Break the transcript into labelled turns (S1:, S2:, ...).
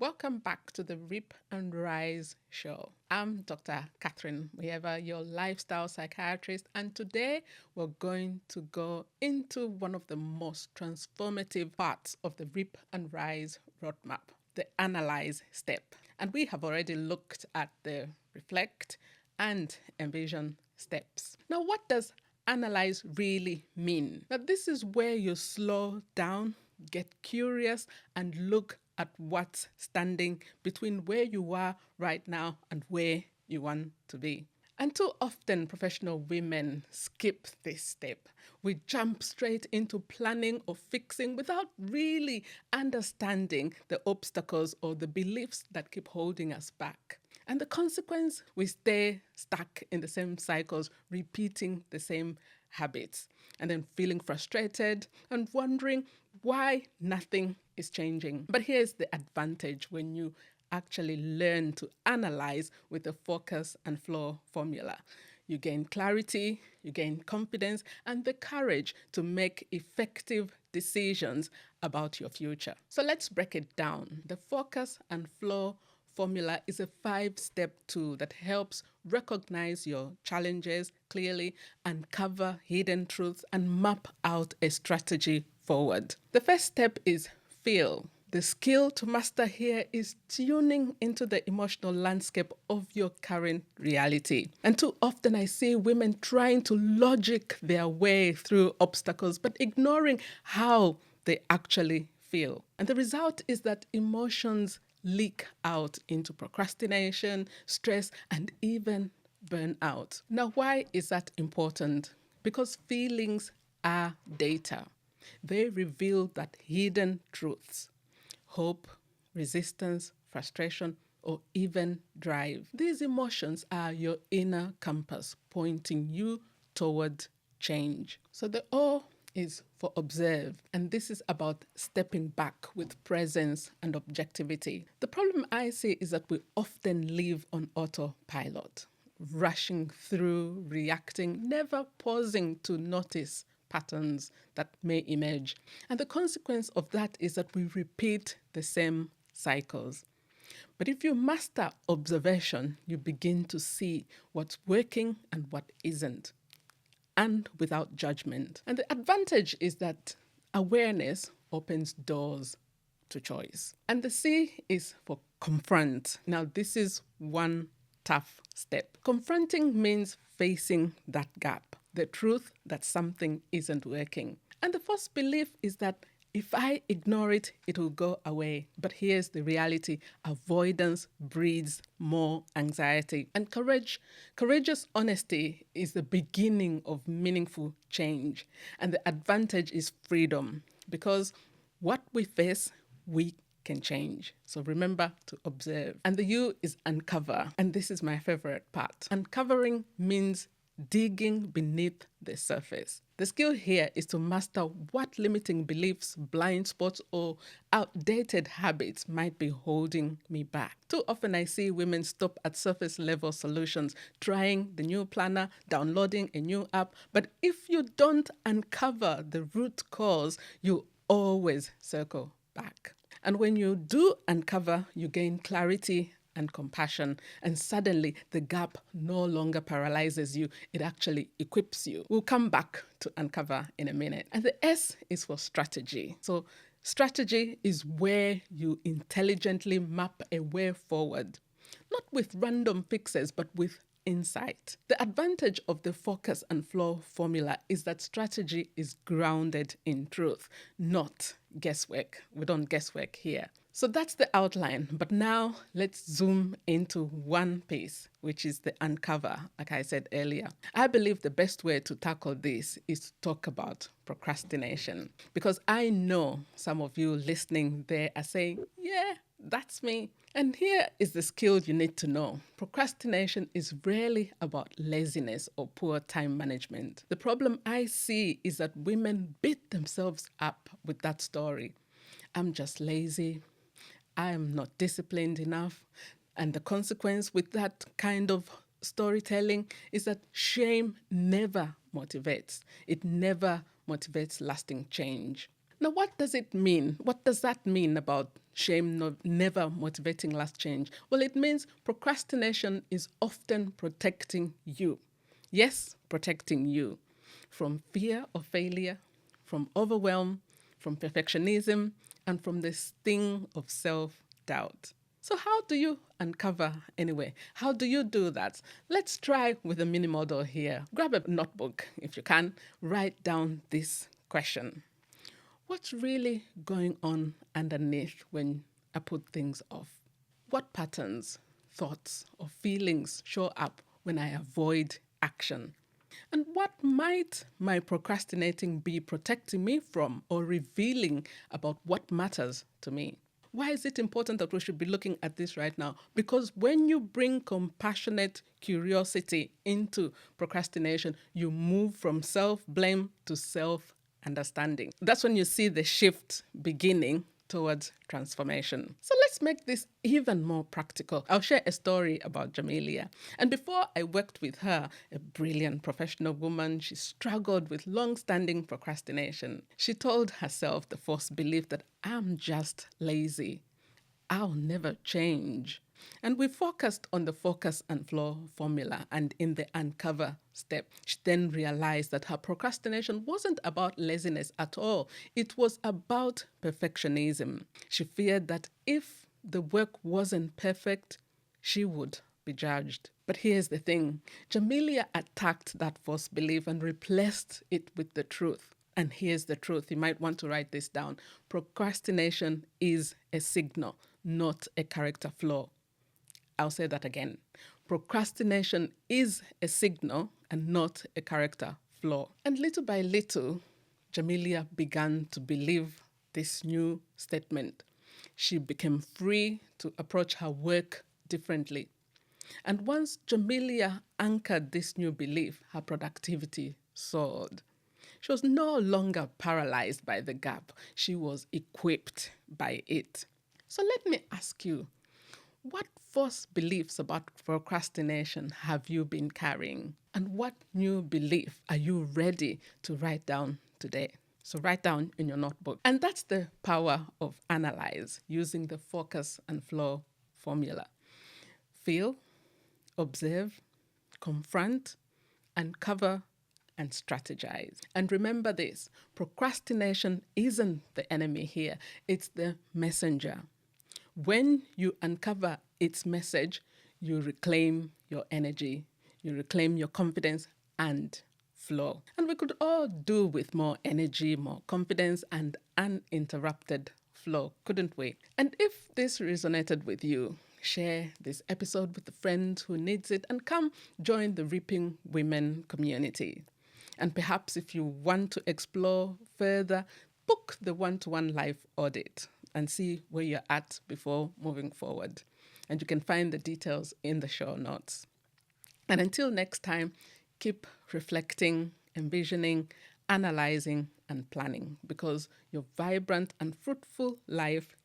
S1: Welcome back to the Rip and Rise show. I'm Dr. Catherine Muyeba, your lifestyle psychiatrist, and today we're going to go into one of the most transformative parts of the Rip and Rise roadmap, the Analyse step. And we have already looked at the reflect and envision steps. Now, what does Analyse really mean? Now, this is where you slow down, get curious, and look at what's standing between where you are right now and where you want to be. And too often, professional women skip this step. We jump straight into planning or fixing without really understanding the obstacles or the beliefs that keep holding us back. And the consequence, we stay stuck in the same cycles, repeating the same habits, and then feeling frustrated and wondering why nothing is changing. But here's the advantage when you actually learn to analyze with the focus and flow formula. You gain clarity, you gain confidence, and the courage to make effective decisions about your future. So let's break it down. The focus and flow formula is a 5-step tool that helps recognize your challenges clearly, uncover hidden truths, and map out a strategy forward. The first step is feel. The skill to master here is tuning into the emotional landscape of your current reality. And too often I see women trying to logic their way through obstacles, but ignoring how they actually feel. And the result is that emotions leak out into procrastination, stress, and even burnout. Now, why is that important? Because feelings are data. They reveal that hidden truths, hope, resistance, frustration, or even drive. These emotions are your inner compass pointing you toward change. So the O is for observe, and this is about stepping back with presence and objectivity. The problem I see is that we often live on autopilot, rushing through, reacting, never pausing to notice patterns that may emerge. And the consequence of that is that we repeat the same cycles. But if you master observation, you begin to see what's working and what isn't, and without judgment. And the advantage is that awareness opens doors to choice. And the C is for confront. Now, this is one tough step. Confronting means facing that gap, the truth that something isn't working. And the first belief is that if I ignore it, it will go away. But here's the reality. Avoidance breeds more anxiety. And courageous honesty is the beginning of meaningful change. And the advantage is freedom, because what we face, we can change. So remember to observe. And the U is uncover. And this is my favorite part. Uncovering means digging beneath the surface. The skill here is to master what limiting beliefs, blind spots, or outdated habits might be holding me back. Too often I see women stop at surface level solutions, trying the new planner, downloading a new app. But if you don't uncover the root cause, you always circle back. And when you do uncover, you gain clarity and compassion, and suddenly the gap no longer paralyzes you, it actually equips you. We'll come back to uncover in a minute. And the S is for strategy. So strategy is where you intelligently map a way forward, not with random fixes, but with insight. The advantage of the focus and flow formula is that strategy is grounded in truth, not guesswork. We don't guesswork here. So that's the outline, but now let's zoom into one piece, which is the uncover, like I said earlier. I believe the best way to tackle this is to talk about procrastination, because I know some of you listening there are saying, yeah, that's me. And here is the skill you need to know. Procrastination is rarely about laziness or poor time management. The problem I see is that women beat themselves up with that story. I'm just lazy. I am not disciplined enough. And the consequence with that kind of storytelling is that shame never motivates. It never motivates lasting change. Now, what does it mean? What does that mean about shame never motivating last change? Well, it means procrastination is often protecting you. Yes, protecting you from fear of failure, from overwhelm, from perfectionism, and from the sting of self-doubt. So how do you uncover anyway? How do you do that? Let's try with a mini model here. Grab a notebook if you can, write down this question. What's really going on underneath when I put things off? What patterns, thoughts, or feelings show up when I avoid action? And what might my procrastinating be protecting me from or revealing about what matters to me? Why is it important that we should be looking at this right now? Because when you bring compassionate curiosity into procrastination, you move from self-blame to self-understanding. That's when you see the shift beginning towards transformation. So let's make this even more practical. I'll share a story about Jamelia. And before I worked with her, a brilliant professional woman, she struggled with long-standing procrastination. She told herself the false belief that I'm just lazy. I'll never change. And we focused on the focus and flow formula, and in the uncover step, she then realized that her procrastination wasn't about laziness at all. It was about perfectionism. She feared that if the work wasn't perfect, she would be judged. But here's the thing. Jamelia attacked that false belief and replaced it with the truth. And here's the truth. You might want to write this down. Procrastination is a signal, not a character flaw. I'll say that again. Procrastination is a signal and not a character flaw. And little by little, Jamelia began to believe this new statement. She became free to approach her work differently. And once Jamelia anchored this new belief, her productivity soared. She was no longer paralyzed by the gap. She was equipped by it. So let me ask you, what false beliefs about procrastination have you been carrying? And what new belief are you ready to write down today? So write down in your notebook. And that's the power of Analyse, using the focus and flow formula. Feel, observe, confront, uncover, and strategize. And remember this, procrastination isn't the enemy here, it's the messenger. When you uncover its message, you reclaim your energy, you reclaim your confidence and flow. And we could all do with more energy, more confidence, and uninterrupted flow, couldn't we? And if this resonated with you, share this episode with a friend who needs it and come join the Reaping Women community. And perhaps if you want to explore further, book the one-to-one life audit and see where you're at before moving forward. And you can find the details in the show notes. And until next time, keep reflecting, envisioning, analyzing, and planning, because your vibrant and fruitful life